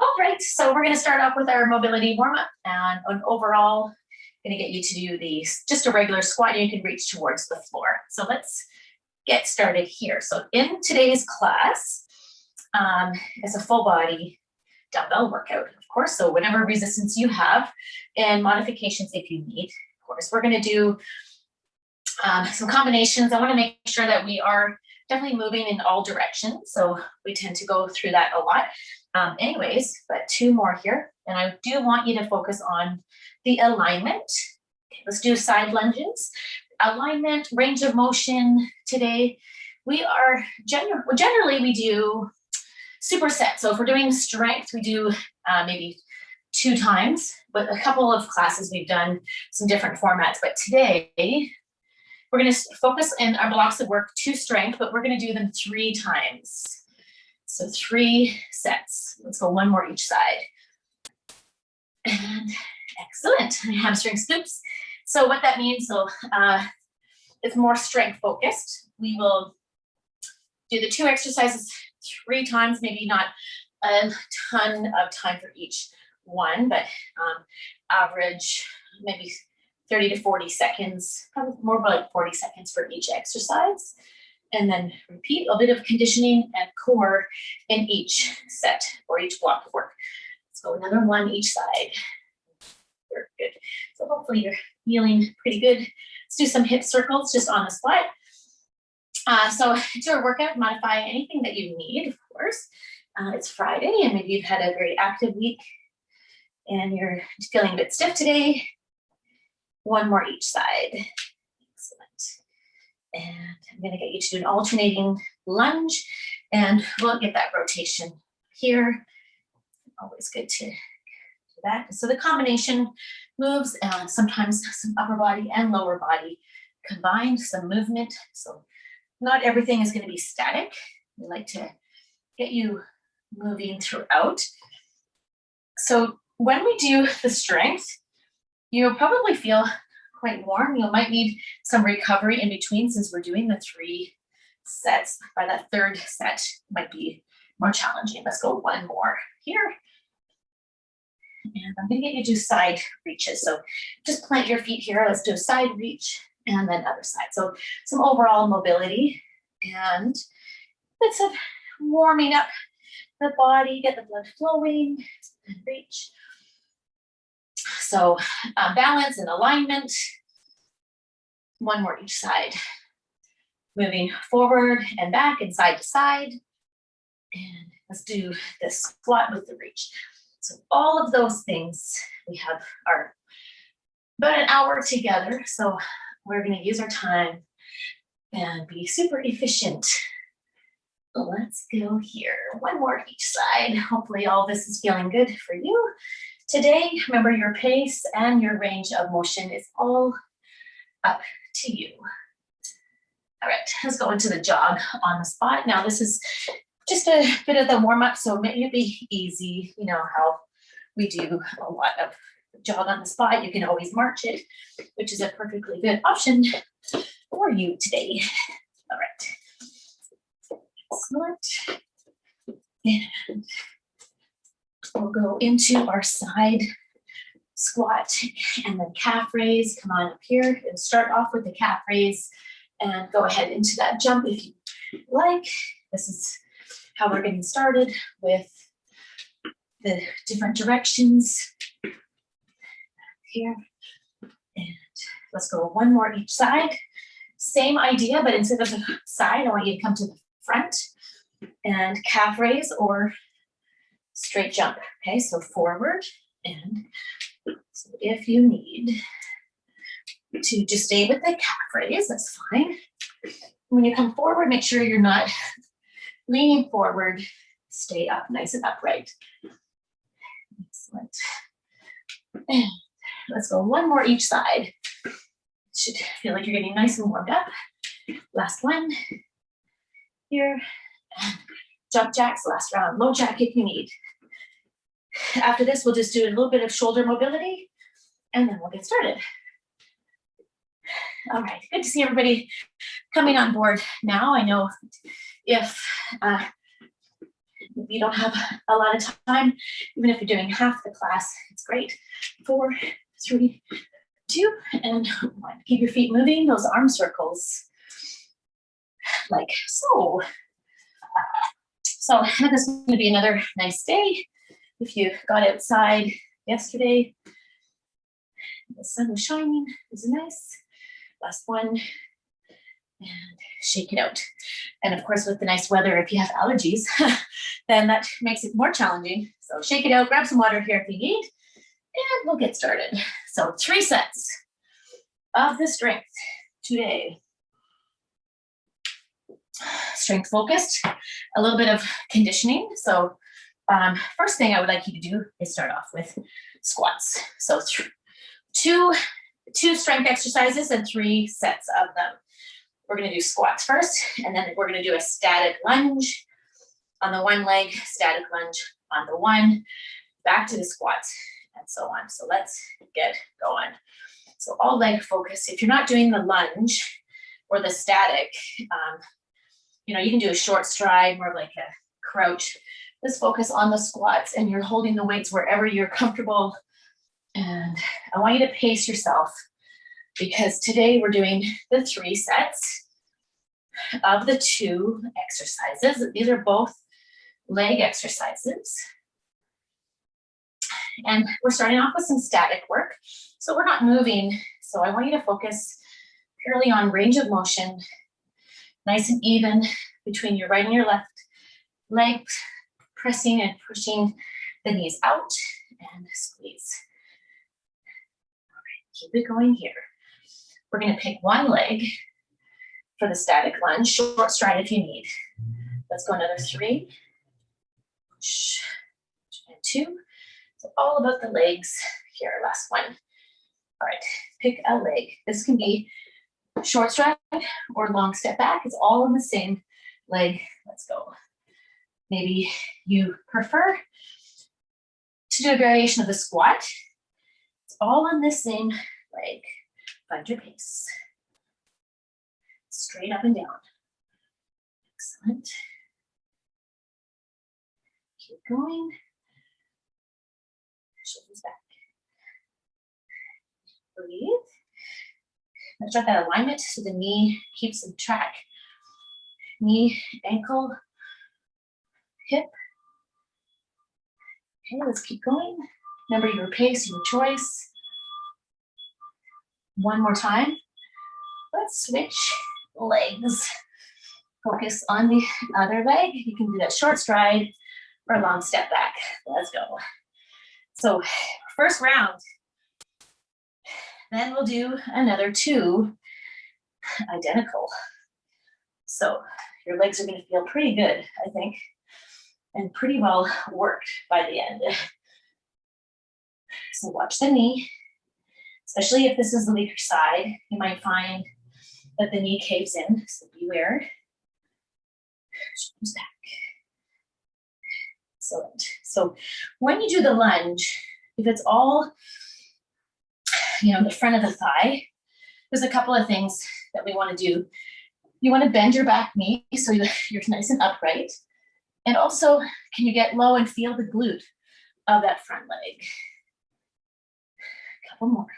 All right, so we're going to start off with our mobility warm-up, and an overall going to get you to do these just a regular squat, and you can reach towards the floor. So let's get started here. So in today's class, it's a full body dumbbell workout, of course. So whatever resistance you have and modifications if you need, of course. We're going to do some combinations. I want to make sure that we are definitely moving in all directions. So we tend to go through that a lot. Anyways, but two more here. And I do want you to focus on the alignment. Okay, let's do side lunges. Alignment, range of motion today. We are generally we do superset. So if we're doing strength, we do maybe 2 times, but a couple of classes we've done some different formats. But today, we're going to focus in our blocks of work to strength, but we're going to do them 3 times. So 3 sets. Let's go 1 more each side. And excellent. Hamstring scoops. So what that means, it's more strength focused. We will do the 2 exercises 3 times, maybe not a ton of time for each one, but average maybe 30 to 40 seconds, probably more like 40 seconds for each exercise. And then repeat a bit of conditioning and core in each set or each block of work. Let's go another 1 each side. Very good. So hopefully you're feeling pretty good. Let's do some hip circles just on the spot. So do a workout, modify anything that you need, of course. It's Friday and maybe you've had a very active week and you're feeling a bit stiff today. 1 more each side. And I'm going to get you to do an alternating lunge, and we'll get that rotation here. Always good to do that. So the combination moves, sometimes some upper body and lower body combined, some movement. So not everything is going to be static. We like to get you moving throughout. So when we do the strength, you'll probably feel quite warm. You might need some recovery in between since we're doing the 3 sets. By that 3rd set might be more challenging. Let's go 1 more here. And I'm going to get you to do side reaches. So just plant your feet here. Let's do a side reach and then other side. So some overall mobility and bits of warming up the body, get the blood flowing and reach. So balance and alignment, 1 more each side. Moving forward and back and side to side. And let's do the squat with the reach. So all of those things we have are about an hour together. So we're going to use our time and be super efficient. Let's go here. 1 more each side. Hopefully all this is feeling good for you. Today, remember your pace and your range of motion is all up to you. All right, let's go into the jog on the spot. Now this is just a bit of the warm up, so maybe it'll be easy. You know how we do a lot of jog on the spot. You can always march it, which is a perfectly good option for you today. All right, excellent. And we'll go into our side squat and then calf raise. Come on up here and start off with the calf raise and go ahead into that jump if you like. This is how we're getting started with the different directions here. And let's go 1 more each side. Same idea, but instead of the side, I want you to come to the front and calf raise or straight jump. Okay, so forward, and so if you need to just stay with the calf raise, that's fine. When you come forward, make sure you're not leaning forward. Stay up, nice and upright. Excellent. And let's go 1 more each side. Should feel like you're getting nice and warmed up. Last one here. Jump jacks, last round. Low jack if you need. After this, we'll just do a little bit of shoulder mobility, and then we'll get started. All right, good to see everybody coming on board now. I know if If you don't have a lot of time, even if you're doing half the class, it's great. 4, 3, 2, and 1. Keep your feet moving, those arm circles, like so. So this is going to be another nice day. If you got outside yesterday, the sun was shining, it was nice. Last one, and shake it out. And of course, with the nice weather, if you have allergies, then that makes it more challenging. So shake it out, grab some water here if you need, and we'll get started. So 3 sets of the strength today. Strength focused, a little bit of conditioning. So first thing I would like you to do is start off with squats. So two strength exercises and 3 sets of them. We're going to do squats first, and then we're going to do a static lunge on the one leg, static lunge on the one, back to the squats, and so on. So let's get going. So all leg focus. If you're not doing the lunge or the static, you can do a short stride, more like a crouch. Let's focus on the squats, and you're holding the weights wherever you're comfortable. And I want you to pace yourself, because today we're doing the 3 sets of the 2 exercises. These are both leg exercises. And we're starting off with some static work. So we're not moving. So I want you to focus purely on range of motion, nice and even between your right and your left leg, pressing and pushing the knees out and squeeze. All right, keep it going here. We're going to pick one leg for the static lunge, short stride if you need. Let's go another 3, push, and 2. So all about the legs here, last one. All right, pick a leg. This can be short stride or long step back. It's all in the same leg. Let's go. Maybe you prefer to do a variation of the squat. It's all on this same leg. Find your pace. Straight up and down. Excellent. Keep going. Shoulders back. Breathe. Let's try that alignment so the knee keeps in track. Knee, ankle, hip. Okay, let's keep going. Remember your pace, your choice. One more time. Let's switch legs. Focus on the other leg. You can do that short stride or long step back. Let's go. So first round. Then we'll do another 2 identical. So your legs are going to feel pretty good, I think, and pretty well worked by the end. So watch the knee, especially if this is the weaker side. You might find that the knee caves in, so beware. Shoulders back. Excellent. So when you do the lunge, if it's all, the front of the thigh, there's a couple of things that we want to do. You want to bend your back knee so you're nice and upright. And also, can you get low and feel the glute of that front leg? A couple more.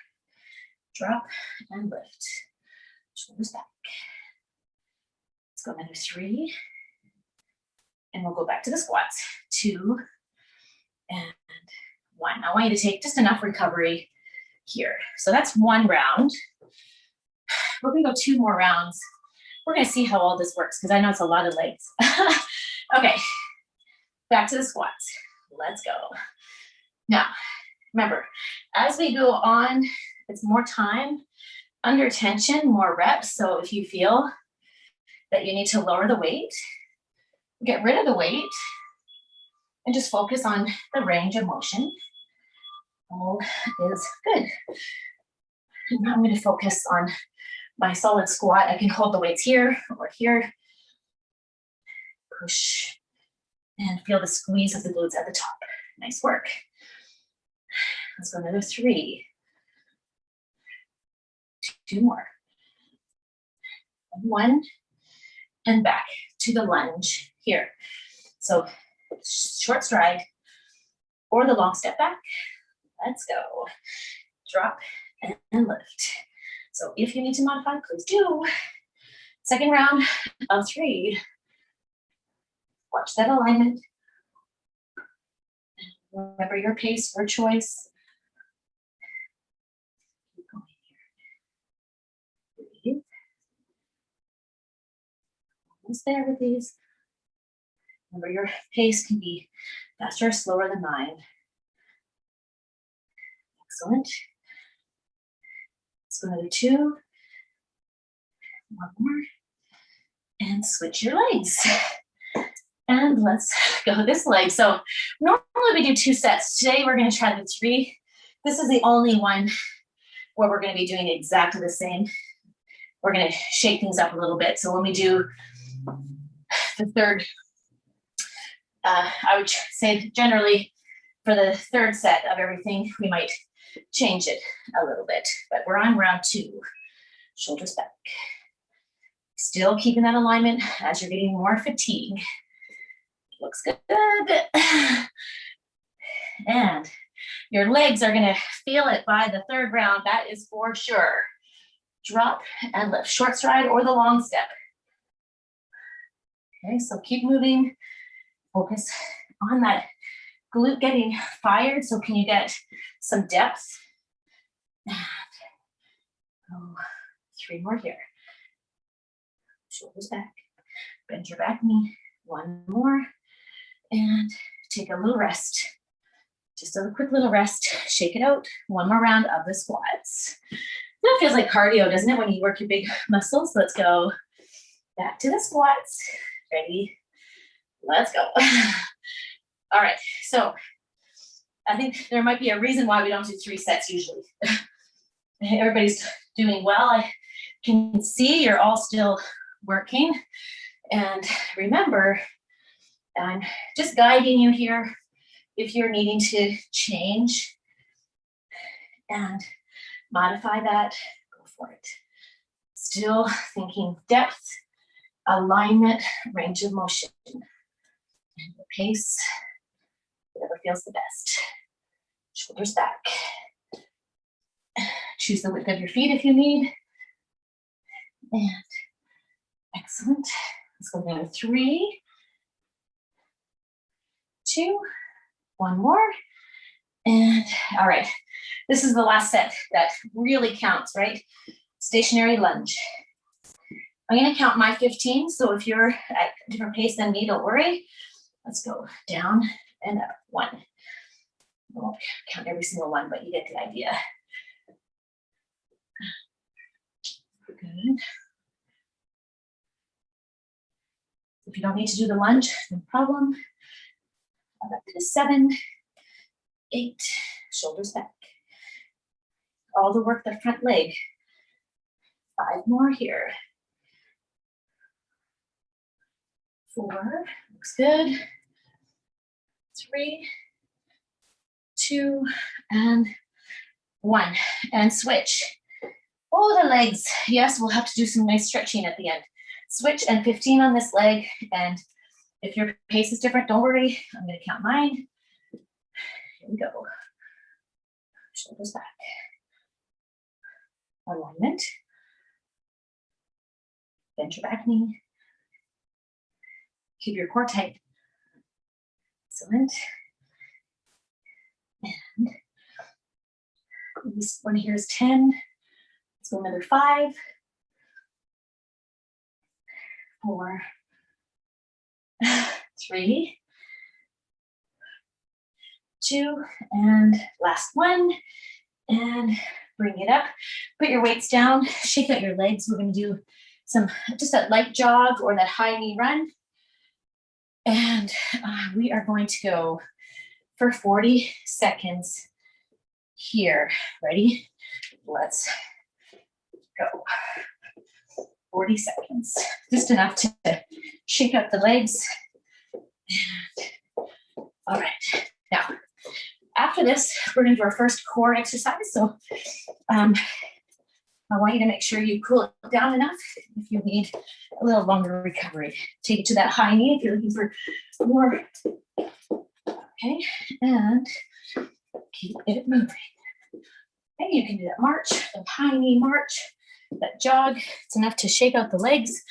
Drop and lift. Shoulders back. Let's go another 3. And we'll go back to the squats. 2 and 1. I want you to take just enough recovery here. So that's 1 round. We're going to go 2 more rounds. We're going to see how all this works, because I know it's a lot of legs. Okay, back to the squats. Let's go. Now, remember, as we go on, it's more time, under tension, more reps. So if you feel that you need to lower the weight, get rid of the weight, and just focus on the range of motion. All is good. Now I'm going to focus on my solid squat. I can hold the weights here or here. Push and feel the squeeze of the glutes at the top. Nice work. Let's go another 3. 2 more. 1 and back to the lunge here. So short stride or the long step back. Let's go. Drop and lift. So if you need to modify, please do. Second round of 3. Watch that alignment. Remember your pace, your choice. Keep going here. Breathe. Almost there with these. Remember your pace can be faster or slower than mine. Excellent. Let's go another 2. One more. And switch your legs. And let's go this leg. So normally we do 2 sets. Today we're going to try the 3. This is the only one where we're going to be doing exactly the same. We're going to shake things up a little bit. So when we do the third, I would say generally for the third set of everything, we might change it a little bit. But we're on round 2. Shoulders back. Still keeping that alignment as you're getting more fatigue. Looks good. And your legs are gonna feel it by the third round, that is for sure. Drop and lift, short stride or the long step. Okay, so keep moving. Focus on that glute getting fired. So can you get some depth? And go 3 more here. Shoulders back, bend your back knee. 1 more. And take a little rest. Just a quick little rest. Shake it out. 1 more round of the squats. That feels like cardio, doesn't it, when you work your big muscles? Let's go back to the squats. Ready? Let's go. All right, so I think there might be a reason why we don't do 3 sets usually. Everybody's doing well. I can see you're all still working. And remember, I'm just guiding you here if you're needing to change and modify that, go for it. Still thinking depth, alignment, range of motion, and the pace, whatever feels the best. Shoulders back. Choose the width of your feet if you need. And excellent. Let's go down to 3, 2, 1 more. And all right, this is the last set that really counts, right? Stationary lunge. I'm gonna count my 15, so if you're at a different pace than me, don't worry. Let's go down and up. 1. I won't count every single one, but you get the idea. Good. If you don't need to do the lunge, no problem. Up to 7, 8, shoulders back. All the work the front leg. 5 more here. 4, looks good. 3, 2, and 1. And switch. Oh, the legs. Yes, we'll have to do some nice stretching at the end. Switch and 15 on this leg. And if your pace is different, don't worry. I'm going to count mine. Here we go. Shoulders back. Alignment. Bend your back knee. Keep your core tight. Excellent. And this one here is 10. Let's go another 5, 4, 3, 2, and last one. And bring it up. Put your weights down. Shake out your legs. We're going to do just a light jog or that high knee run. And we are going to go for 40 seconds here. Ready? Let's go. 40 seconds. Just enough to shake up the legs. And, all right. Now, after this, we're going to do our first core exercise. So I want you to make sure you cool it down enough if you need a little longer recovery. Take it to that high knee if you're looking for more. Okay, and keep it moving. Okay, you can do that march, the high knee march, that jog. It's enough to shake out the legs.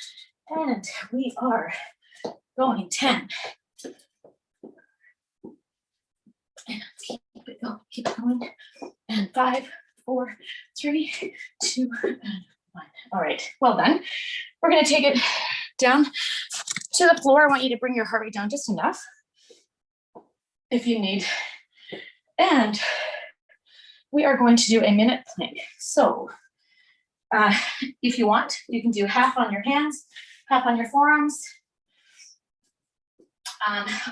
And we are going 10. And keep it going, keep it going. And 5, 4, 3, 2, and 1. All right, well done. We're gonna take it down to the floor. I want you to bring your heart rate down just enough if you need. And we are going to do a minute plank. So if you want, you can do half on your hands, half on your forearms,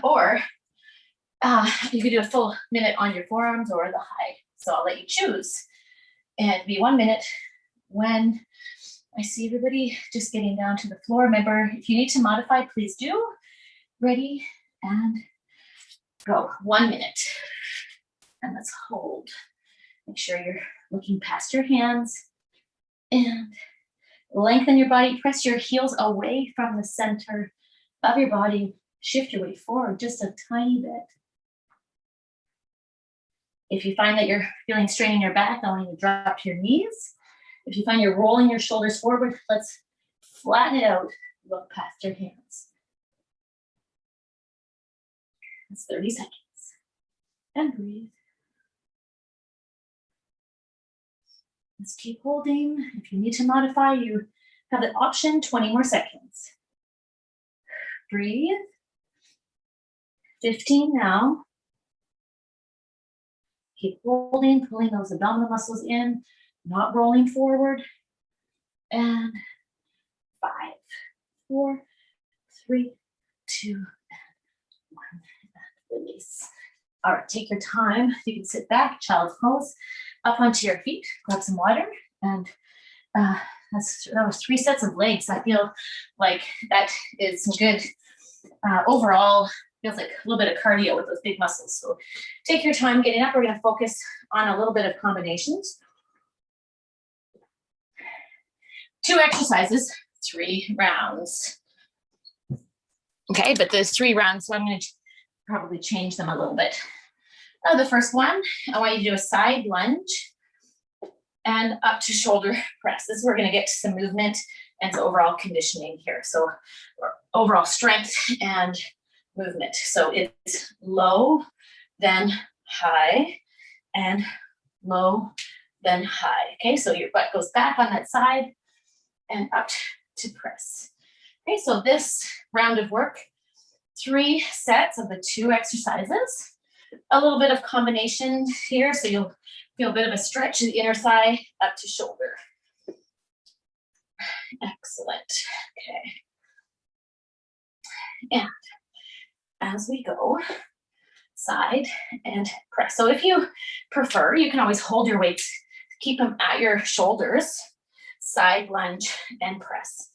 or you could do a full minute on your forearms or the high. So I'll let you choose. And it'll be 1 minute when I see everybody just getting down to the floor. Remember, if you need to modify, please do. Ready, and go. 1 minute. And let's hold. Make sure you're looking past your hands. And lengthen your body. Press your heels away from the center of your body. Shift your weight forward just a tiny bit. If you find that you're feeling strain in your back, I want you to drop to your knees. If you find you're rolling your shoulders forward, let's flatten it out. Look past your hands. That's 30 seconds. And breathe. Let's keep holding. If you need to modify, you have the option, 20 more seconds. Breathe. 15 now. Keep holding, pulling those abdominal muscles in, not rolling forward. And 5, 4, 3, 2, and 1. And release. All right, take your time. You can sit back, child's pose, up onto your feet, grab some water, and that was 3 sets of legs. I feel like that is some good overall. Feels like a little bit of cardio with those big muscles. So take your time getting up. We're going to focus on a little bit of combinations. 2 exercises, 3 rounds. Okay, but there's 3 rounds, so I'm going to probably change them a little bit. The first one, I want you to do a side lunge and up to shoulder press. This is where we're going to get to some movement and some overall conditioning here. So overall strength and movement. So it's low, then high, and low, then high. Okay, so your butt goes back on that side and up to press. Okay, so this round of work, 3 sets of the 2 exercises, a little bit of combination here, so you'll feel a bit of a stretch in the inner thigh up to shoulder. Excellent. Okay. And as we go, side and press. So if you prefer, you can always hold your weights, keep them at your shoulders, side lunge and press.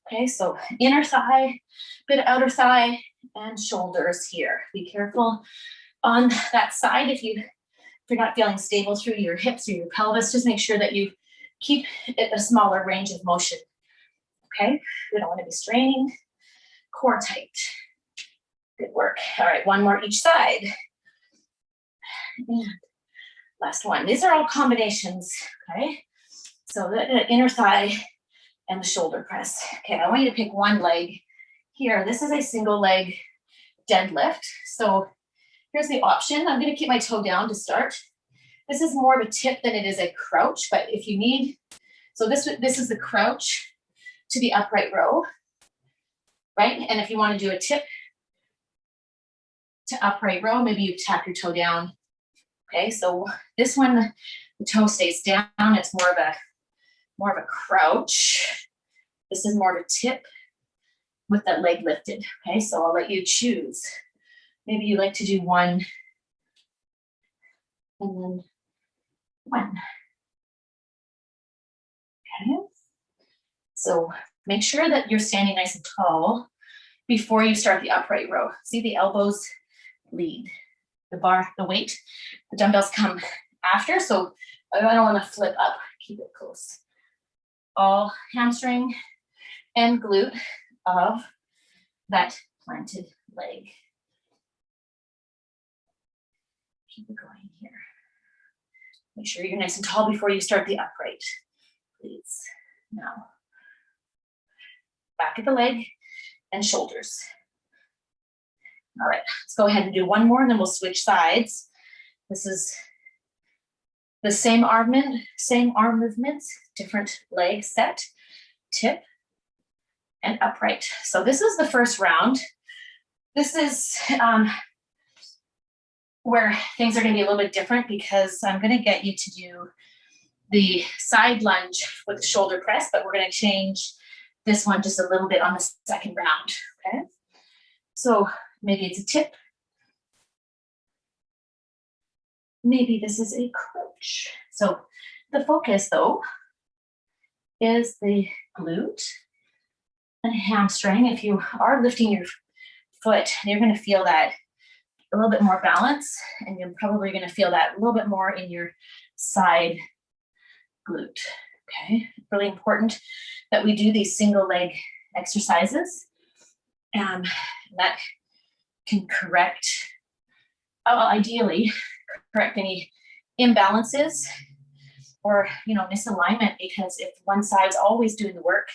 Okay, so inner thigh, bit of outer thigh, and shoulders here. Be careful on that side if you're not feeling stable through your hips or your pelvis. Just make sure that you keep it a smaller range of motion. Okay, we don't want to be straining. Core tight. Good work. All right, 1 more each side. And last one. These are all combinations, okay? So the inner thigh and the shoulder press. Okay, I want you to pick one leg here. This is a single leg deadlift. So here's the option. I'm going to keep my toe down to start. This is more of a tip than it is a crouch, but if you need, so this is the crouch to the upright row, right? And if you want to do a tip to upright row, maybe you tap your toe down. Okay, so this one, the toe stays down. It's more of a crouch. This is more of a tip with that leg lifted. Okay, so I'll let you choose. Maybe you like to do 1 and then 1. Okay, so make sure that you're standing nice and tall before you start the upright row. See, the elbows lead. The bar, the weight, the dumbbells come after, so I don't want to flip up. Keep it close. all hamstring and glute of that planted leg. Keep it going here. Make sure you're nice and tall before you start the upright, please. Now, back of the leg and shoulders. All right, let's go ahead and do one more and then we'll switch sides. This is the same arm movement, different leg set, tip, and upright. So this is the first round. This is where things are going to be a little bit different because I'm going to get you to do the side lunge with the shoulder press, but we're going to change this one just a little bit on the second round, okay? So maybe it's a tip. Maybe this is a crunch. So the focus, though, is the glute and hamstring. If you are lifting your foot, you're going to feel that a little bit more balance, and you're probably going to feel that a little bit more in your side glute. Okay, really important that we do these single leg exercises, and that can correct, ideally, correct any imbalances or misalignment, because if one side's always doing the work,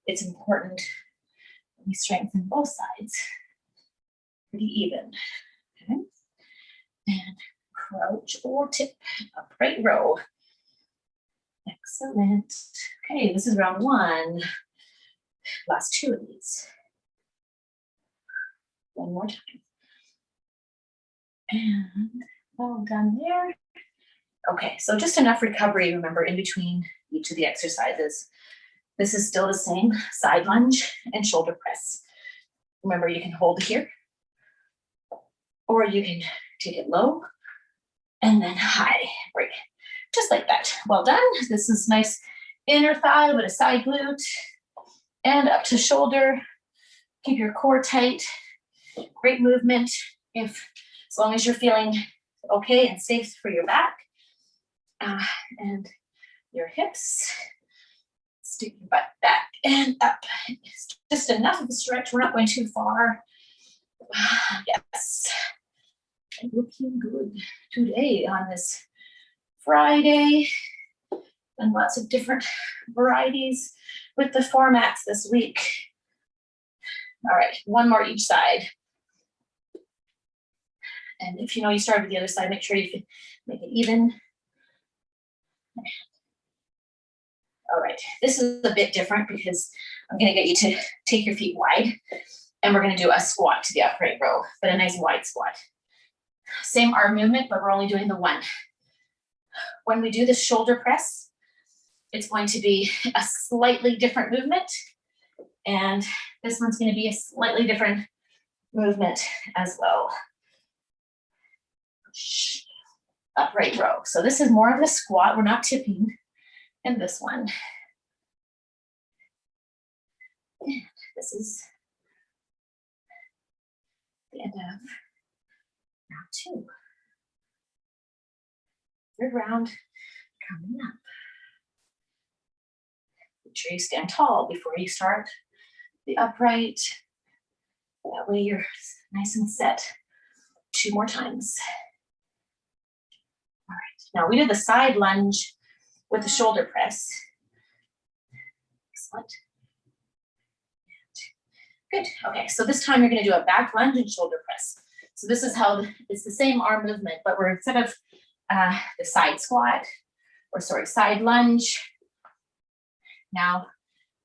it's important that we strengthen both sides pretty even. Okay, and crouch or tip, upright row. Excellent. Okay, this is round one. Last two of these. One more time. And all done there. Okay, so just enough recovery, remember, in between each of the exercises. This is still the same side lunge and shoulder press. Remember, you can hold here, or you can take it low and then high, break. Just like that. Well done. This is nice inner thigh with a side glute and up to shoulder. Keep your core tight. Great movement as long as you're feeling okay and safe for your back and your hips. Stick your butt back and up. It's just enough of a stretch. We're not going too far. Yes. Looking good today on this Friday, and lots of different varieties with the formats this week. All right, one more each side. And if you start with the other side, make sure you can make it even. All right, this is a bit different because I'm going to get you to take your feet wide, and we're going to do a squat to the upright row, but a nice wide squat. Same arm movement, but we're only doing the one. When we do the shoulder press, it's going to be a slightly different movement, and this one's going to be a slightly different movement as well. Upright row. So this is more of a squat. We're not tipping in this one. And this is the end of round two. Third round coming up. Make sure you stand tall before you start the upright. That way you're nice and set. Two more times. All right, now we did the side lunge with the shoulder press. Excellent. Good, okay, so this time you're gonna do a back lunge and shoulder press. So this is how, it's the same arm movement, but we're instead of the side squat, side lunge, now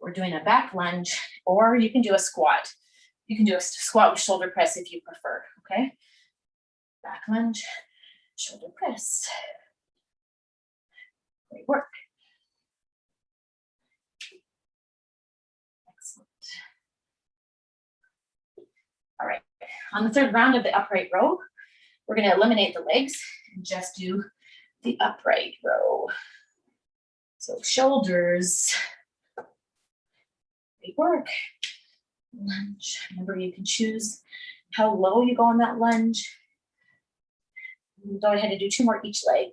we're doing a back lunge, or you can do a squat. You can do a squat with shoulder press if you prefer, okay? Back lunge, shoulder press. Great work. Excellent. All right, on the third round of the upright row, we're going to eliminate the legs and just do the upright row. So shoulders. Great work. Lunge. Remember, you can choose how low you go on that lunge. Go ahead and do two more each leg.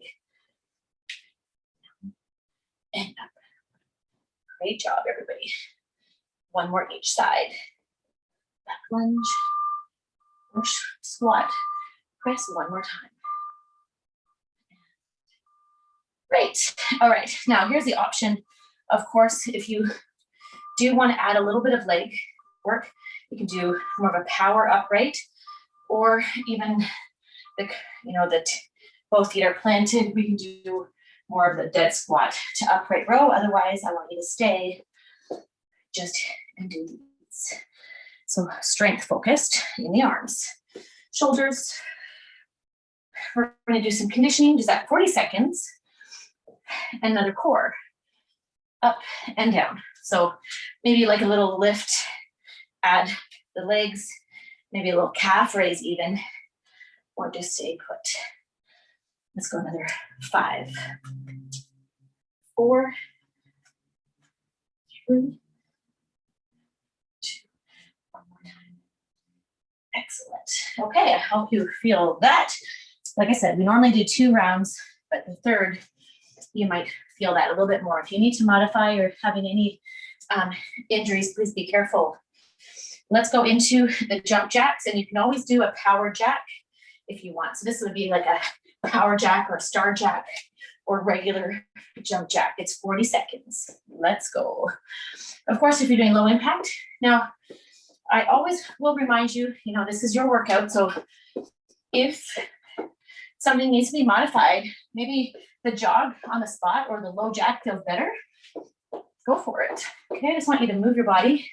And up. Great job, everybody. One more each side. Back lunge, push, squat, press one more time. Great. All right, now here's the option. Of course, if you do want to add a little bit of leg work, you can do more of a power upright, or even that both feet are planted. We can do more of the dead squat to upright row. Otherwise, I want you to stay just and do these. So strength focused in the arms, shoulders. We're going to do some conditioning, just at 40 seconds. Another core, up and down. So maybe like a little lift, add the legs, maybe a little calf raise even, or just stay put. Let's go another 5, 4, 3, 2, one more time. Excellent. Okay, I hope you feel that. Like I said, we normally do 2 rounds, but the third, you might feel that a little bit more. If you need to modify or having any injuries, please be careful. Let's go into the jump jacks, and you can always do a power jack if you want. So this would be like a power jack or a star jack or regular jump jack. It's 40 seconds. Let's go. Of course, if you're doing low impact, now I always will remind you, this is your workout. So if something needs to be modified, maybe the jog on the spot or the low jack feels better, go for it. Okay, I just want you to move your body.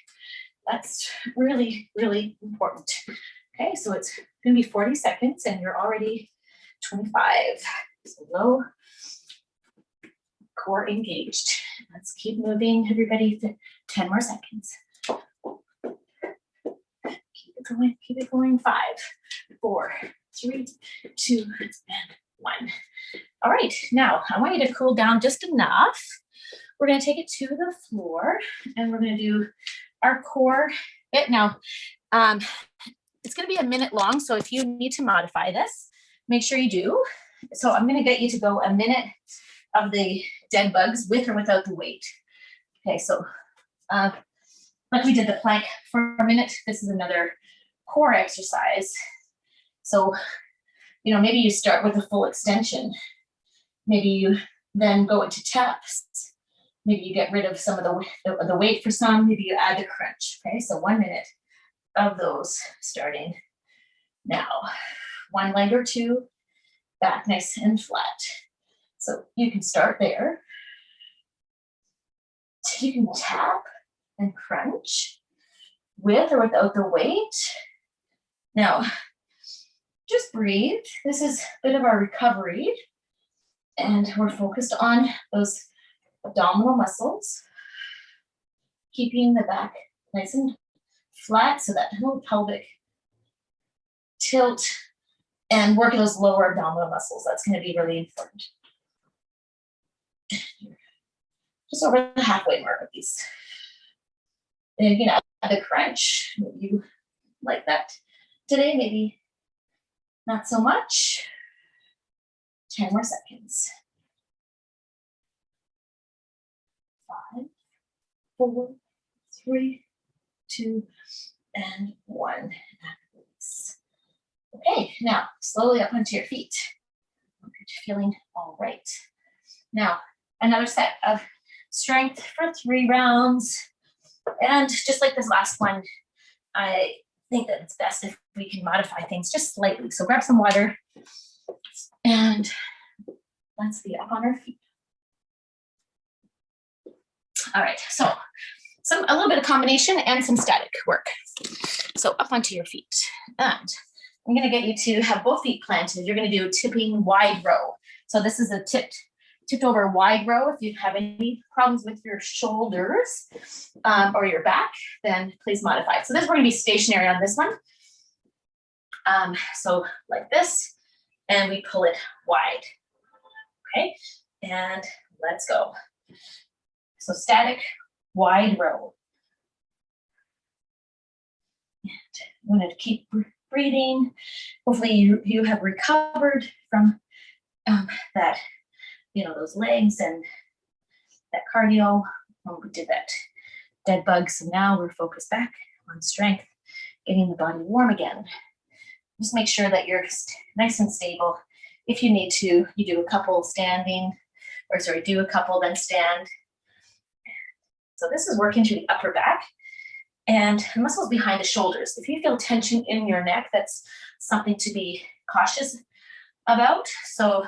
That's really, really important. Okay, so it's gonna be 40 seconds and you're already 25. So low, core engaged. Let's keep moving, everybody. 10 more seconds. Keep it going. 5, 4, 3, 2, and 1. All right, now I want you to cool down just enough. We're gonna take it to the floor and we're gonna do our core bit. Now, it's gonna be a minute long, so if you need to modify this, make sure you do. So I'm gonna get you to go a minute of the dead bugs with or without the weight. Okay, so like we did the plank for a minute, this is another core exercise. So, maybe you start with a full extension. Maybe you then go into taps. Maybe you get rid of some of the weight for some. Maybe you add the crunch. Okay, so 1 minute of those starting now. 1 leg or 2, back nice and flat. So you can start there. You can tap and crunch with or without the weight. Now, just breathe. This is a bit of our recovery. And we're focused on those abdominal muscles, keeping the back nice and flat so that little pelvic tilt and work those lower abdominal muscles. That's going to be really important. Just over the halfway mark of these. And you can add the crunch. Maybe you like that today, maybe not so much. 10 more seconds. 5, 4, 3, 2, and 1. Okay, now slowly up onto your feet. Hope you're feeling all right. Now, another set of strength for 3 rounds. And just like this last one, I think that it's best if we can modify things just slightly. So grab some water and let's be up on our feet. All right, so a little bit of combination and some static work. So up onto your feet. And I'm gonna get you to have both feet planted. You're gonna do a tipping wide row. So this is a tipped over wide row. If you have any problems with your shoulders or your back, then please modify it. So this, we're gonna be stationary on this one. So like this, and we pull it wide, okay? And let's go. So static, wide row. And I'm gonna keep breathing. Hopefully you have recovered from that, those legs and that cardio. when we did that dead bug. So now we're focused back on strength, getting the body warm again. Just make sure that you're nice and stable. If you need to, you do a couple standing, or sorry, do a couple, then stand. So this is working to the upper back and the muscles behind the shoulders. If you feel tension in your neck, that's something to be cautious about. So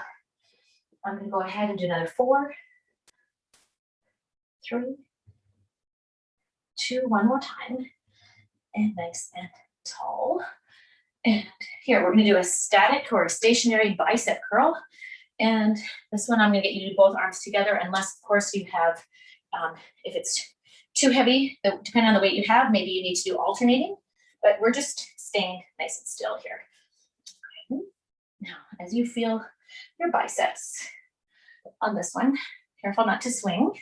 I'm going to go ahead and do another 4, 3, 2, one more time. And nice and tall. And here, we're going to do a static or a stationary bicep curl. And this one, I'm going to get you to do both arms together, unless, of course, you have, if it's too heavy, depending on the weight you have, maybe you need to do alternating. But we're just staying nice and still here. Okay. Now, as you feel your biceps on this one, careful not to swing.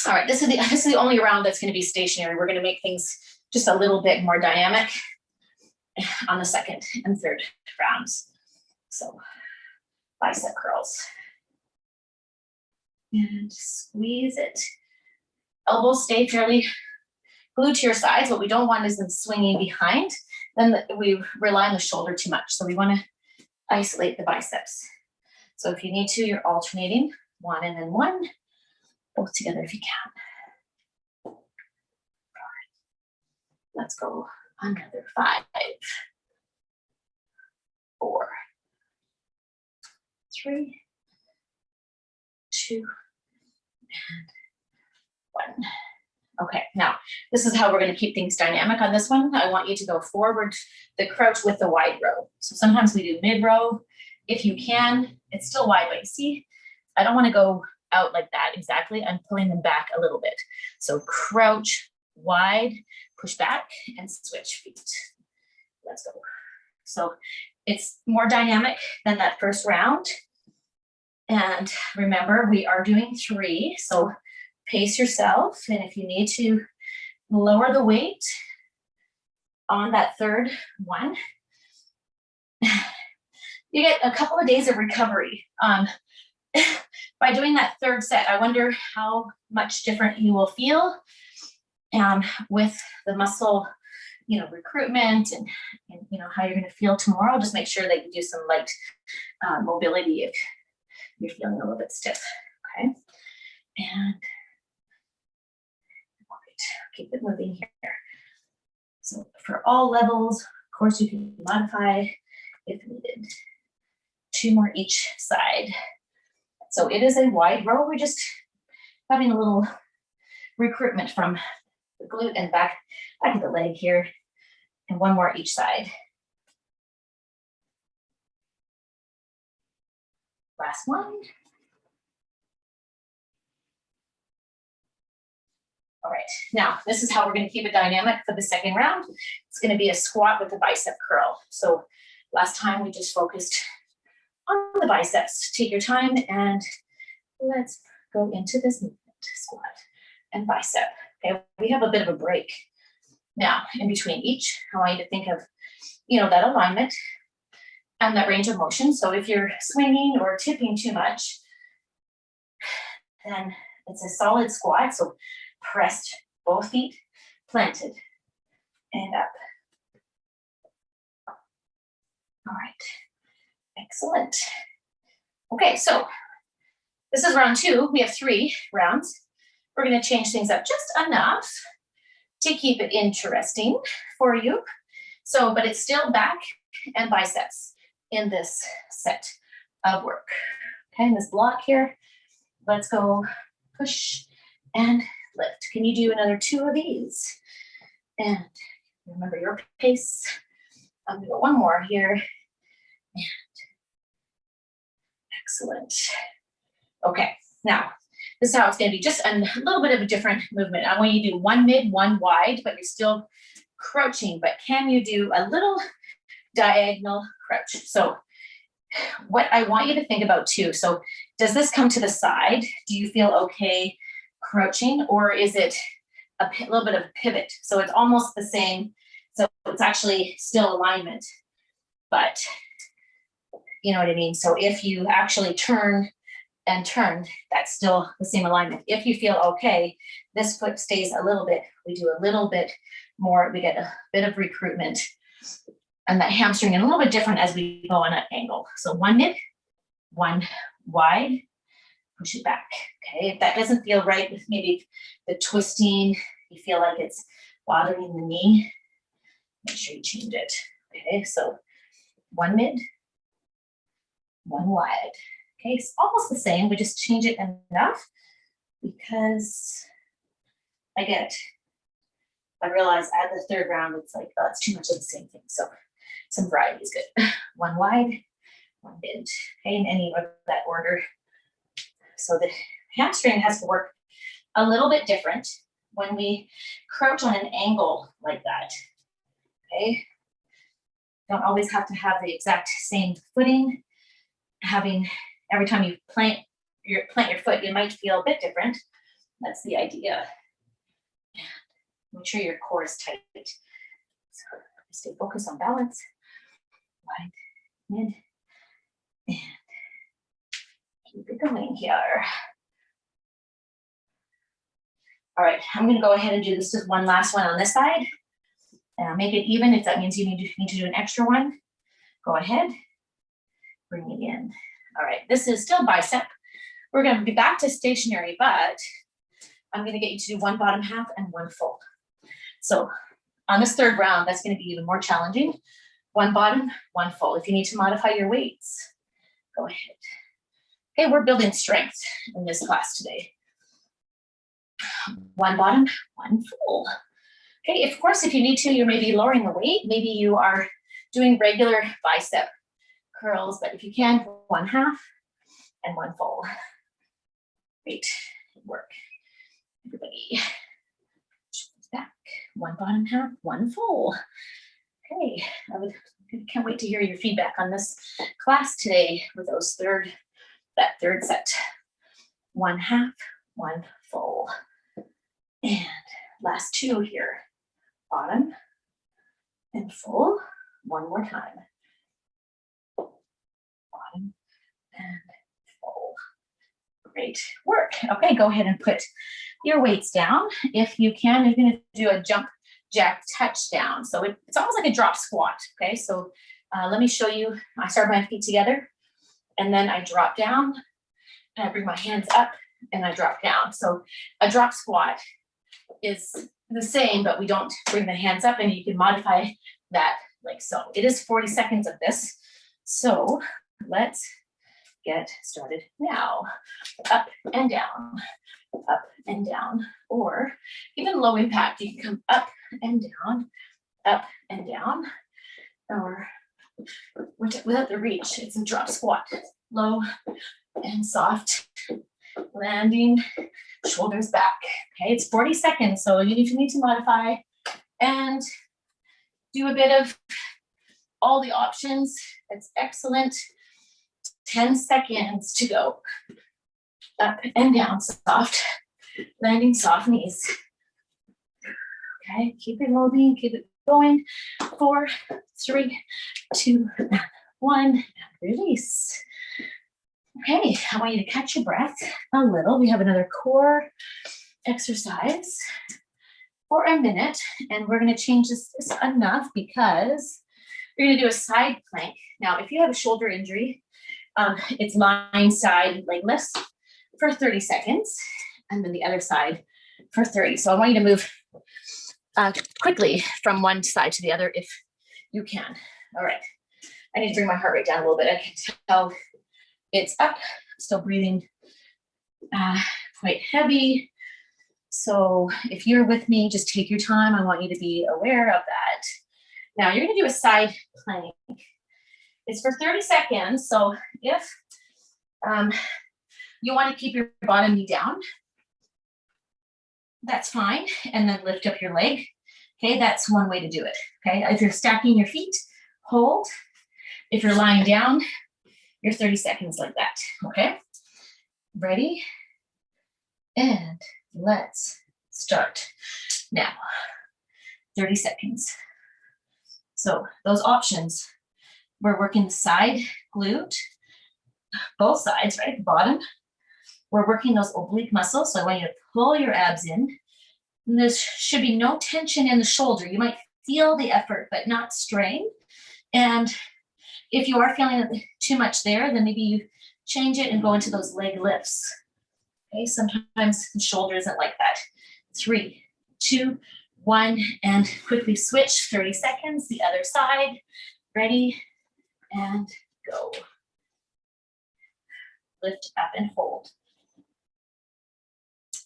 All right, this is the only round that's going to be stationary. We're going to make things just a little bit more dynamic on the second and third rounds. So bicep curls. And squeeze it. Elbows stay fairly glued to your sides. What we don't want is them swinging behind. Then we rely on the shoulder too much. So we want to isolate the biceps. So if you need to, you're alternating 1 and then 1. Both together if you can. Let's go another 5, 4, 3, 2, and 1. Okay, now this is how we're going to keep things dynamic on this one. I want you to go forward, the crouch with the wide row. So sometimes we do mid row. If you can, it's still wide, but you see, I don't want to go out like that exactly. I'm pulling them back a little bit. So crouch, wide, push back, and switch feet. Let's go. So it's more dynamic than that first round. And remember, we are doing 3. So pace yourself. And if you need to lower the weight on that third one, you get a couple of days of recovery. By doing that third set, I wonder how much different you will feel with the muscle, recruitment and how you're going to feel tomorrow. Just make sure that you do some light mobility if you're feeling a little bit stiff. Okay, and keep it moving here. So for all levels, of course, you can modify if needed. 2 more each side. So it is a wide row. We're just having a little recruitment from the glute and back of the leg here. And 1 more each side. Last one. All right, now this is how we're going to keep it dynamic for the second round. It's going to be a squat with a bicep curl. So last time we just focused on the biceps. Take your time and let's go into this movement, squat and bicep. Okay, we have a bit of a break. Now, in between each, I want you to think of, that alignment and that range of motion. So if you're swinging or tipping too much, then it's a solid squat. So pressed, both feet planted and up. All right. Excellent. Okay, so this is round 2. We have 3 rounds. We're going to change things up just enough to keep it interesting for you. So, but it's still back and biceps in this set of work. Okay, in this block here, let's go push and lift. Can you do another 2 of these? And remember your pace. I'm going to go 1 more here. And excellent. Okay, now this is how it's going to be, just a little bit of a different movement. I want you to do 1 mid, 1 wide, but you're still crouching. But can you do a little diagonal crouch? So what I want you to think about too, so does this come to the side? Do you feel okay crouching, or is it a little bit of a pivot? So it's almost the same. So it's actually still alignment, but you know what I mean? So if you actually turn and turn, that's still the same alignment. If you feel okay, this foot stays a little bit, we do a little bit more, we get a bit of recruitment and that hamstring and a little bit different as we go on an angle. So one mid, one wide, push it back. Okay, if that doesn't feel right with maybe the twisting, you feel like it's bothering the knee, make sure you change it. Okay, so one mid, one wide. Okay, it's almost the same, we just change it enough because I realize at the third round, it's like, oh, it's too much of the same thing. So some variety is good. One wide, one mid, okay, in any of that order. So the hamstring has to work a little bit different when we crouch on an angle like that, okay? Don't always have to have the exact same footing. Having, every time you plant your foot, you might feel a bit different. That's the idea. Make sure your core is tight. So stay focused on balance. Wide, mid, and keep it going here. All right, I'm gonna go ahead and do this just one last one on this side. Make it even. If that means you need to do an extra one, go ahead, bring it in. All right, this is still bicep. We're gonna be back to stationary, but I'm gonna get you to do one bottom half and one full. So on this third round, that's gonna be even more challenging. One bottom, one full. If you need to modify your weights, go ahead. Okay, we're building strength in this class today. One bottom, one full. Okay, of course, if you need to, you're maybe lowering the weight. Maybe you are doing regular bicep curls, but if you can, one half and one full. Great, work. Everybody, shoulders back. One bottom half, one full. Okay, can't wait to hear your feedback on this class today with that third set. One half, one full. And last two here. Bottom and full. One more time. Bottom and full. Great work. Okay, go ahead and put your weights down. If you can, you're going to do a jump jack touchdown. So it's almost like a drop squat. Okay, so let me show you. I start my feet together and then I drop down and I bring my hands up and I drop down. So a drop squat is the same, but we don't bring the hands up, and you can modify that like so. It is 40 seconds of this. So let's get started now. Up and down, or even low impact. You can come up and down, or without the reach, it's a drop squat. Low and soft, landing, shoulders back. Okay, it's 40 seconds, so if you need to modify and do a bit of all the options, it's excellent. 10 seconds to go. Up and down, soft, landing, soft knees. Okay, keep it moving, keep it going. 4, 3, 2, 1, and release. Okay, I want you to catch your breath a little. We have another core exercise for a minute, and we're going to change this enough because we're going to do a side plank. Now, if you have a shoulder injury, it's lying side leg lifts for 30 seconds, and then the other side for 30. So I want you to move quickly from one side to the other if you can. All right. I need to bring my heart rate down a little bit. I can tell it's up, still breathing quite heavy. So if you're with me, just take your time. I want you to be aware of that. Now you're going to do a side plank. It's for 30 seconds. So if you want to keep your bottom knee down, that's fine. And then lift up your leg. Okay, that's one way to do it. Okay, if you're stacking your feet, hold. If you're lying down, you're 30 seconds like that. Okay, ready? And let's start now. 30 seconds. So those options, we're working the side glute, both sides, right? Bottom we're working those oblique muscles. So I want you to pull your abs in. And there should be no tension in the shoulder. You might feel the effort, but not strain. And if you are feeling too much there, then maybe you change it and go into those leg lifts. Okay, sometimes the shoulder isn't like that. 3, 2, 1, and quickly switch, 30 seconds, the other side. Ready, and go. Lift up and hold.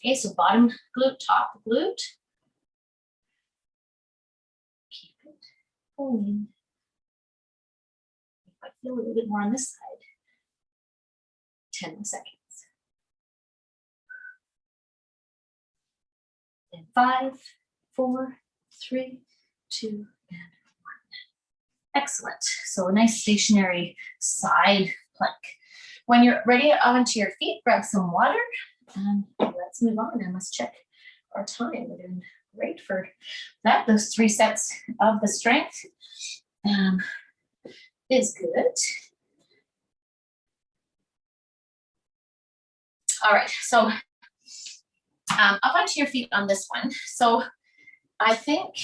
Okay, so bottom glute, top glute. Keep it pulling. I feel a little bit more on this side. 10 more seconds. And 5, 4, 3, 2, and 1. Excellent. So a nice stationary side plank. When you're ready onto your feet, grab some water and let's move on. I must check our time. We're doing great for that. Those 3 sets of the strength is good. All right, so up onto your feet on this one. So I think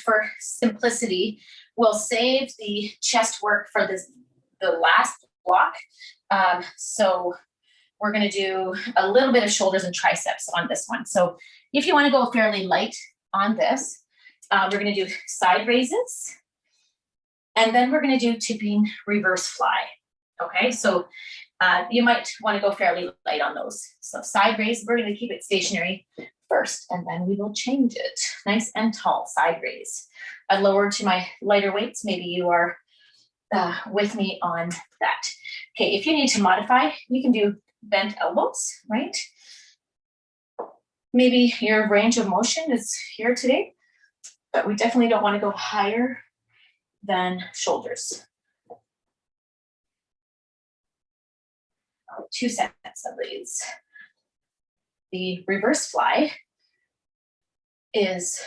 for simplicity, we'll save the chest work for the last block. So we're going to do a little bit of shoulders and triceps on this one. So if you want to go fairly light on this, we're going to do side raises. And then we're going to do tipping reverse fly. Okay, so you might want to go fairly light on those. So side raise, we're going to keep it stationary first, and then we will change it. Nice and tall side raise. I lowered to my lighter weights. Maybe you are with me on that. Okay, if you need to modify, you can do bent elbows, right? Maybe your range of motion is here today, but we definitely don't want to go higher than shoulders. 2 sets of these. The reverse fly is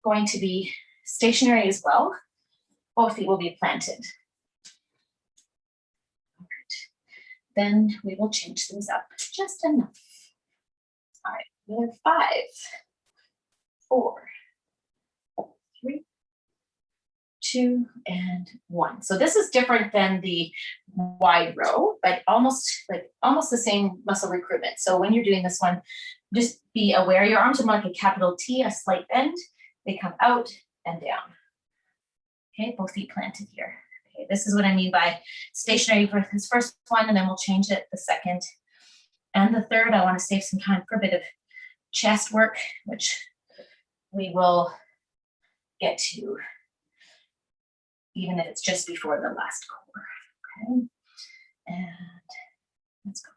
going to be stationary as well. Both feet will be planted. All right. Then we will change things up just enough. All right, another 5, 4, 3, 2, and 1. So this is different than the wide row, but almost the same muscle recruitment. So when you're doing this one, just be aware your arms are more like a capital T, a slight bend. They come out and down. Okay, both feet planted here. Okay, this is what I mean by stationary for this first one, and then we'll change it the second. And the third, I want to save some time for a bit of chest work, which we will get to, even if it's just before the last core. Okay, and let's go.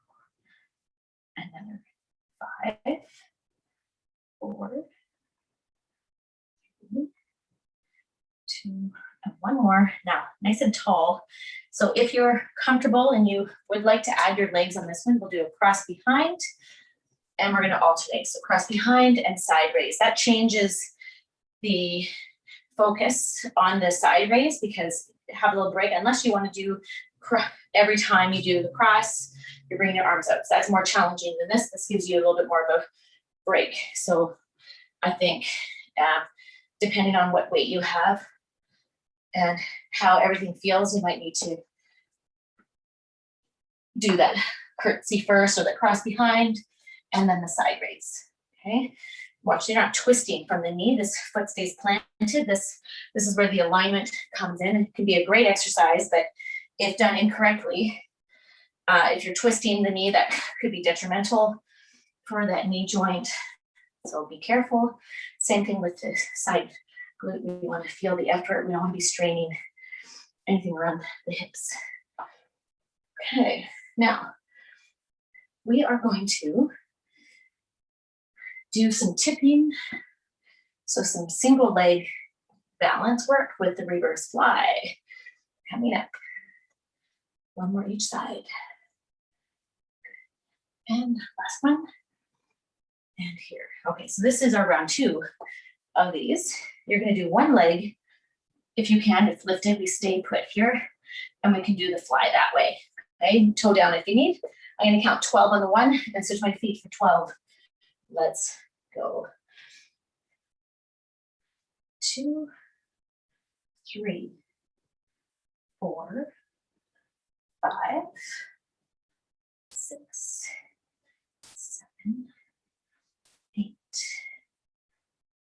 Another 5, 4, 3, 2, and 1 more. Now, nice and tall. So if you're comfortable and you would like to add your legs on this one, we'll do a cross behind, and we're going to alternate. So cross behind and side raise. That changes the focus on the side raise because have a little break. Unless you want to do every time you do the cross, you're bringing your arms up. So that's more challenging than this. This gives you a little bit more of a break. So I think depending on what weight you have and how everything feels, you might need to do that curtsy first or the cross behind and then the side raise. Okay. Watch, you're not twisting from the knee. This foot stays planted. This is where the alignment comes in. It can be a great exercise, but if done incorrectly, if you're twisting the knee, that could be detrimental for that knee joint. So be careful. Same thing with the side glute. We want to feel the effort. We don't want to be straining anything around the hips. Okay, now we are going to do some tipping. So some single leg balance work with the reverse fly. Coming up. 1 more each side. And last one. And here. Okay, so this is our round 2 of these. You're going to do 1 leg. If you can, it's lifted. We stay put here. And we can do the fly that way. Okay, toe down if you need. I'm going to count 12 on the 1 and switch my feet for 12. Let's go. 2, 3, 4, 5, 6, 7, 8,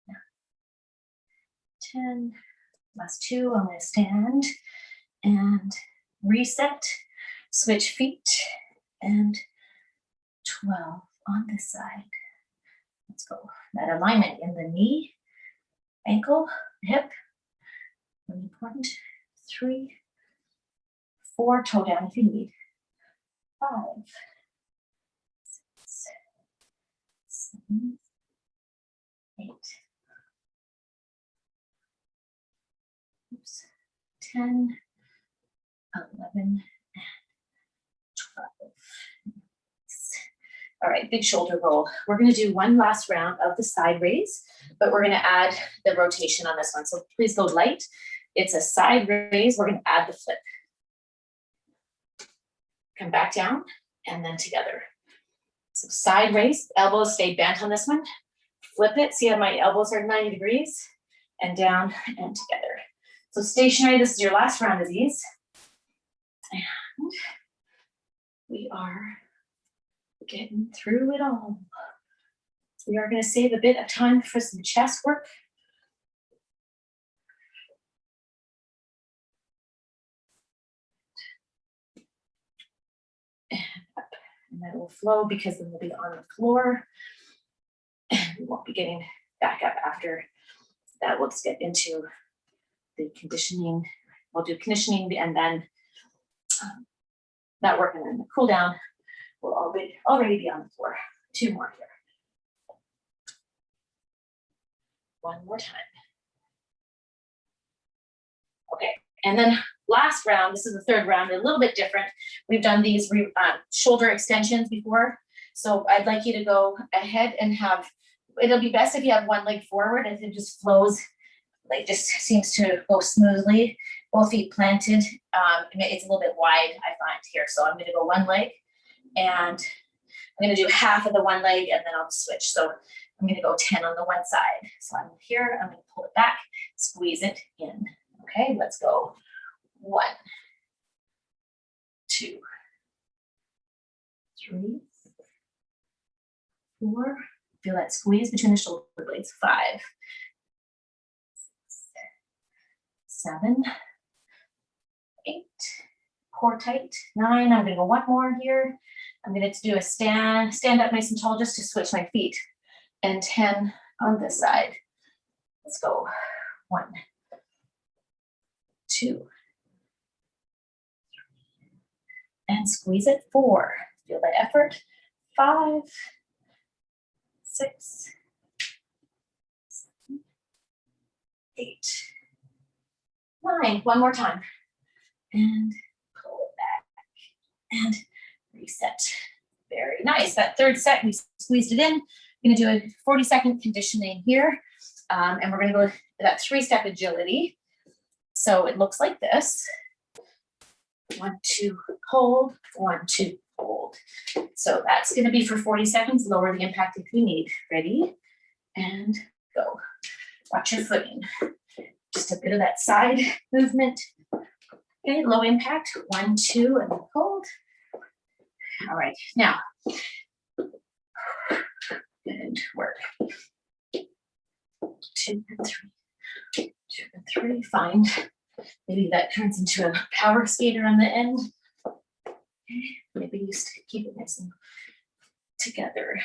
9, 10. Last 2, I'm going to stand and reset, switch feet, and 12 on this side. Let's go. That alignment in the knee, ankle, hip, really important. 3, 4, toe down if you need. 5, 6, 7, 8, 10, 11, and 12. All right, big shoulder roll. We're going to do one last round of the side raise, but we're going to add the rotation on this one. So please go light. It's a side raise. We're going to add the flip. Come back down and then together. So side raise, elbows stay bent on this one. Flip it. See how my elbows are 90 degrees and down and together. So stationary, this is your last round of these. And we are getting through it all. We are going to save a bit of time for some chest work. And up. And that will flow because then we'll be on the floor. And we won't be getting back up after that. We'll just get into the conditioning. We'll do conditioning and then that work and then the cool down. We'll already be on the floor. 2 more here. 1 more time. Okay, and then last round, this is the 3rd round, a little bit different. We've done these shoulder extensions before. So I'd like you to go ahead and have, it'll be best if you have one leg forward and it just flows, like just seems to go smoothly. Both feet planted. It's a little bit wide, I find here. So I'm gonna go one leg and I'm gonna do half of the one leg and then I'll switch. So I'm gonna go 10 on the one side. So I'm here, I'm gonna pull it back, squeeze it in. Okay, let's go. 1, 2, 3, 4. Feel that squeeze between the shoulder blades. 5, 6, 7, 8. Core tight. 9. I'm gonna go 1 more here. I'm gonna do a stand up nice and tall just to switch my feet. And 10 on this side. Let's go. 1, 2, and squeeze it. 4. Feel that effort. 5, 6, 7, 8, 9. 1 more time. And pull it back. And reset. Very nice. That 3rd set, we squeezed it in. We're going to do a 40-second conditioning here. And we're going to go that 3-step agility. So it looks like this. 1, 2, hold. 1, 2, hold. So that's going to be for 40 seconds. Lower the impact if you need. Ready? And go. Watch your footing. Just a bit of that side movement. Okay, low impact. 1, 2, and hold. All right, now, good work. 2 and 3. 2 and 3, fine. Maybe that turns into a power skater on the end. Okay. Maybe you keep it nice and together.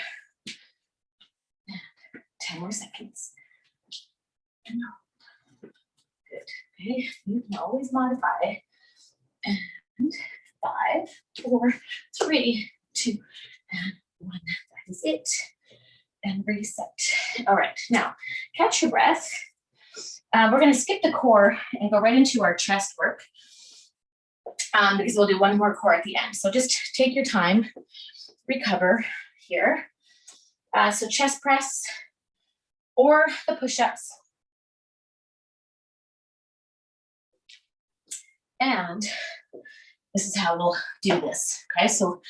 And 10 more seconds. And good. Okay, you can always modify. And 5, 4, 3, 2, and 1. That is it. And reset. All right, now catch your breath. We're going to skip the core and go right into our chest work because we'll do 1 more core at the end. So just take your time, recover here. So chest press or the push-ups. And this is how we'll do this. Okay, so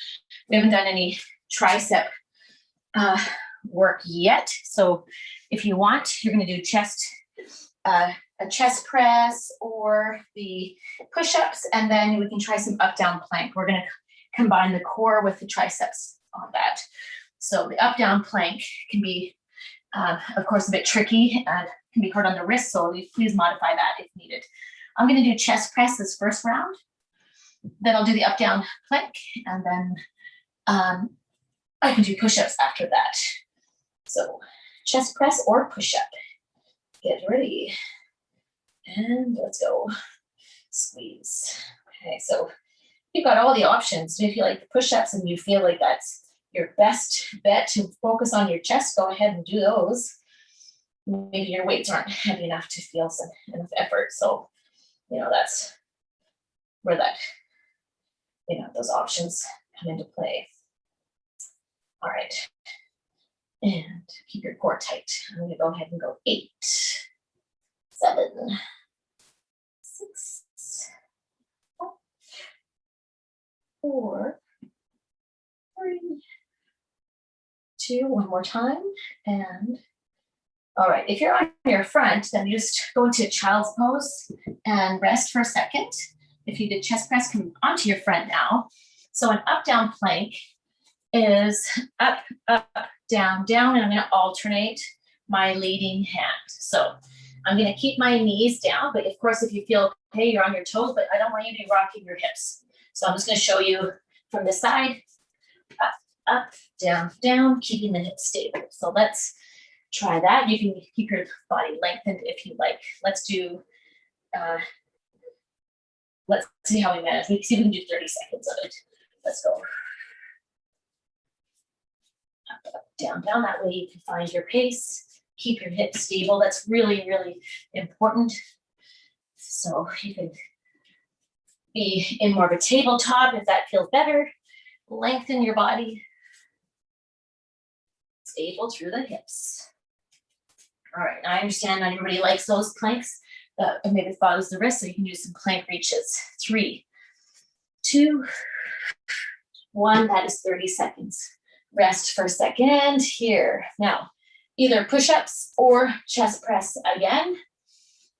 we haven't done any tricep work yet. So if you want, you're going to do a chest press or the push-ups, and then we can try some up-down plank. We're going to combine the core with the triceps on that. So the up-down plank can be, of course, a bit tricky and can be hard on the wrist, so please modify that if needed. I'm going to do chest press this first round. Then I'll do the up-down plank, and then I can do push-ups after that. So chest press or push-up. Get ready. And let's go. Squeeze. Okay, so you've got all the options. If you like the push-ups and you feel like that's your best bet to focus on your chest, go ahead and do those. Maybe your weights aren't heavy enough to feel enough effort. So, that's where that, those options come into play. All right. And keep your core tight. I'm going to go ahead and go 8, 7, 6, 5, 4, 3, 2, one more time. And all right, if you're on your front, then you just go into child's pose and rest for a second. If you did chest press, come onto your front now. So an up-down plank is up, up, down, down, and I'm going to alternate my leading hand. So I'm going to keep my knees down, but of course, if you feel okay, you're on your toes, but I don't want you to be rocking your hips. So I'm just going to show you from the side, up, up, down, down, keeping the hips stable. So let's try that. You can keep your body lengthened if you like. Let's do, let's see how we manage. See if we can do 30 seconds of it. Let's go. Up, up, down, down. That way you can find your pace. Keep your hips stable. That's really, really important. So you can be in more of a tabletop if that feels better. Lengthen your body. Stable through the hips. All right, I understand not everybody likes those planks. Maybe it bothers the wrist, so you can do some plank reaches. 3, 2, 1. That is 30 seconds. Rest for a second here. Now, either push-ups or chest press again.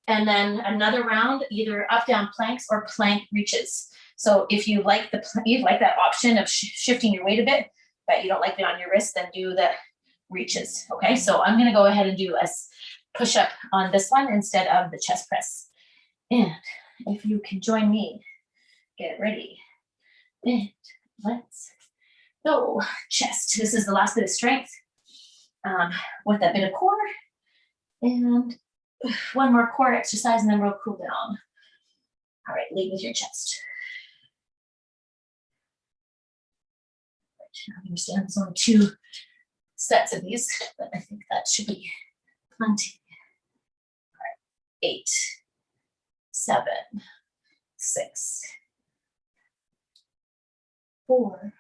And then another round, either up-down planks or plank reaches. So if you like that option of shifting your weight a bit, but you don't like it on your wrist, then do the reaches. Okay, so I'm going to go ahead and do a push-up on this one instead of the chest press. And if you can join me, get ready. And let's go. Chest. This is the last bit of strength with a bit of core. And one more core exercise, and then we'll cool down. All right, lead with your chest. I understand there's only 2 sets of these, but I think that should be plenty. All right, 8, 7, 6, 4,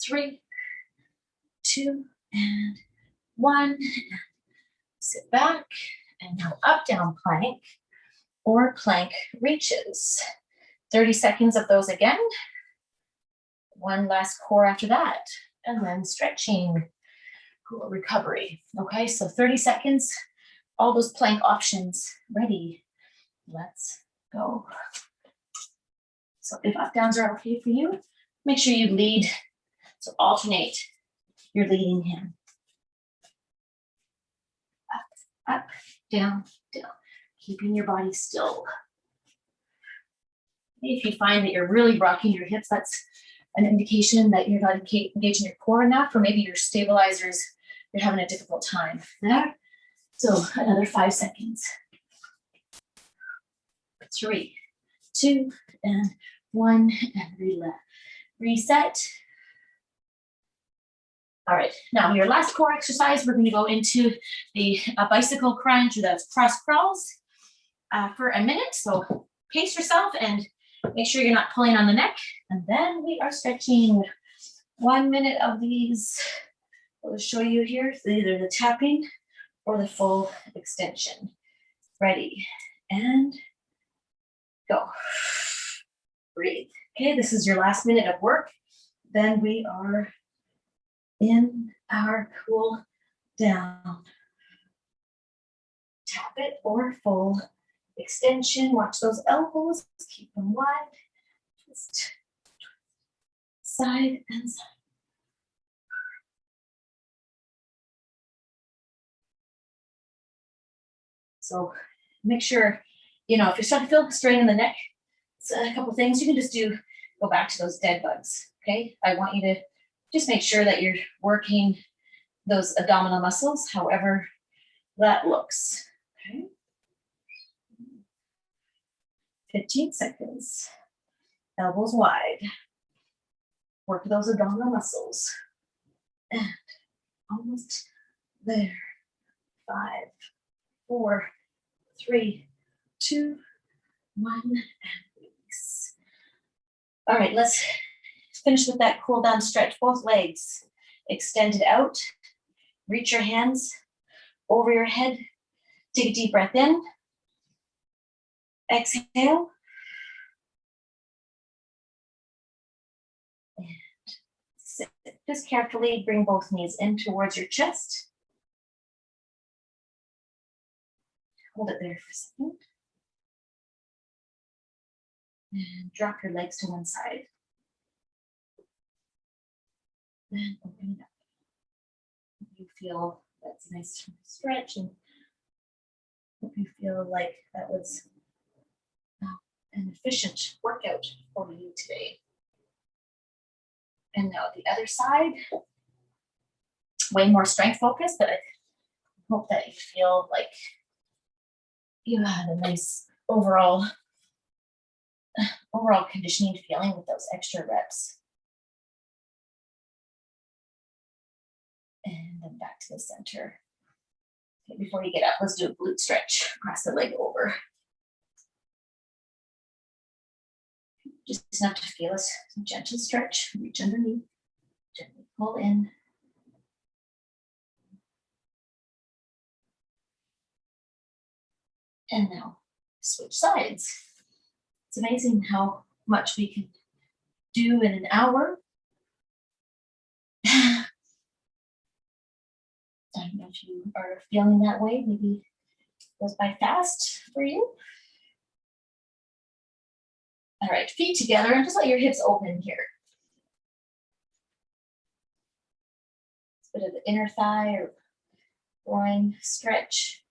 3, 2, and 1. Sit back, and now up, down plank or plank reaches. 30 seconds of those again. One last core after that, and then stretching, cool recovery. Okay, so 30 seconds, all those plank options ready. Let's go. So if up downs are okay for you, make sure you lead. So alternate your leading hand. Up, up, down, down. Keeping your body still. If you find that you're really rocking your hips, that's an indication that you're not engaging your core enough, or maybe your stabilizers, you're having a difficult time there. So another 5 seconds. 3, 2, and 1, and reset. All right, now your last core exercise, we're going to go into the bicycle crunch, or the cross crawls for a minute. So pace yourself and make sure you're not pulling on the neck. And then we are stretching. 1 minute of these. I'll show you here. So either the tapping or the full extension. Ready, and go. Breathe. Okay, this is your last minute of work. Then we are in our cool down. Tap it or full extension. Watch those elbows. Keep them wide. Twist. Side and side. So make sure, if you're starting to feel strain in the neck, it's a couple things you can just do. Go back to those dead bugs. Okay, I want you to just make sure that you're working those abdominal muscles, however that looks. Okay, 15 seconds. Elbows wide. Work those abdominal muscles. And almost there. 5, 4, 3, 2, 1, and release. All right, let's finish with that cool down stretch. Both legs extended out. Reach your hands over your head. Take a deep breath in. Exhale. And sit. Just carefully bring both knees in towards your chest. Hold it there for a second. And drop your legs to one side. Then open it up. You feel that's a nice stretch, and hope you feel like that was an efficient workout for you today. And now the other side, way more strength focused, but I hope that you feel like you had a nice overall conditioning feeling with those extra reps. And then back to the center. Okay, before you get up, let's do a glute stretch. Cross the leg over. Just enough to feel a gentle stretch. Reach underneath. Gently pull in. And now switch sides. It's amazing how much we can do in an hour. I don't know if you are feeling that way. Maybe it goes by fast for you. All right, feet together and just let your hips open here. It's a bit of the inner thigh or groin stretch.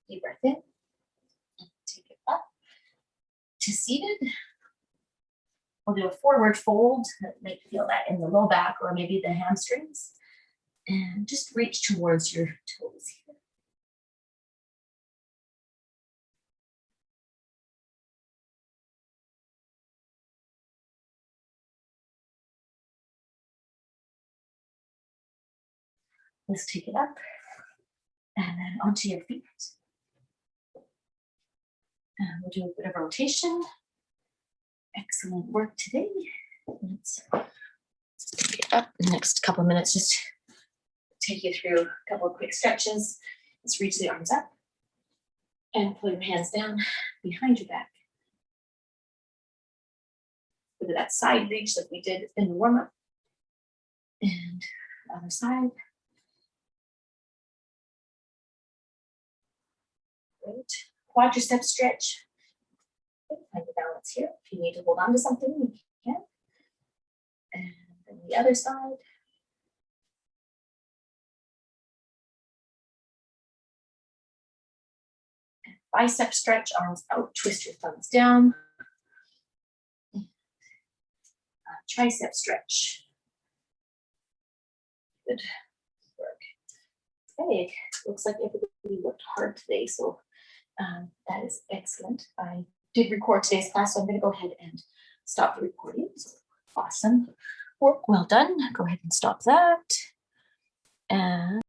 Deep breath in. Take it up to seated. We'll do a forward fold. That might feel that in the low back or maybe the hamstrings. And just reach towards your toes here. Let's take it up and then onto your feet. And we'll do a bit of rotation. Excellent work today. Let's take it up in the next couple of minutes. Just take you through a couple of quick stretches. Let's reach the arms up and pull your hands down behind your back. Bit of that side reach like we did in the warm-up. And the other side. Great. Quadricep stretch. Find the balance here. If you need to hold on to something, you can. And then the other side. And bicep stretch, arms out, twist your thumbs down. Tricep stretch. Good work. Okay, looks like everybody worked hard today, so that is excellent. I did record today's class, so I'm going to go ahead and stop the recording. So, awesome work, well done. Go ahead and stop that. And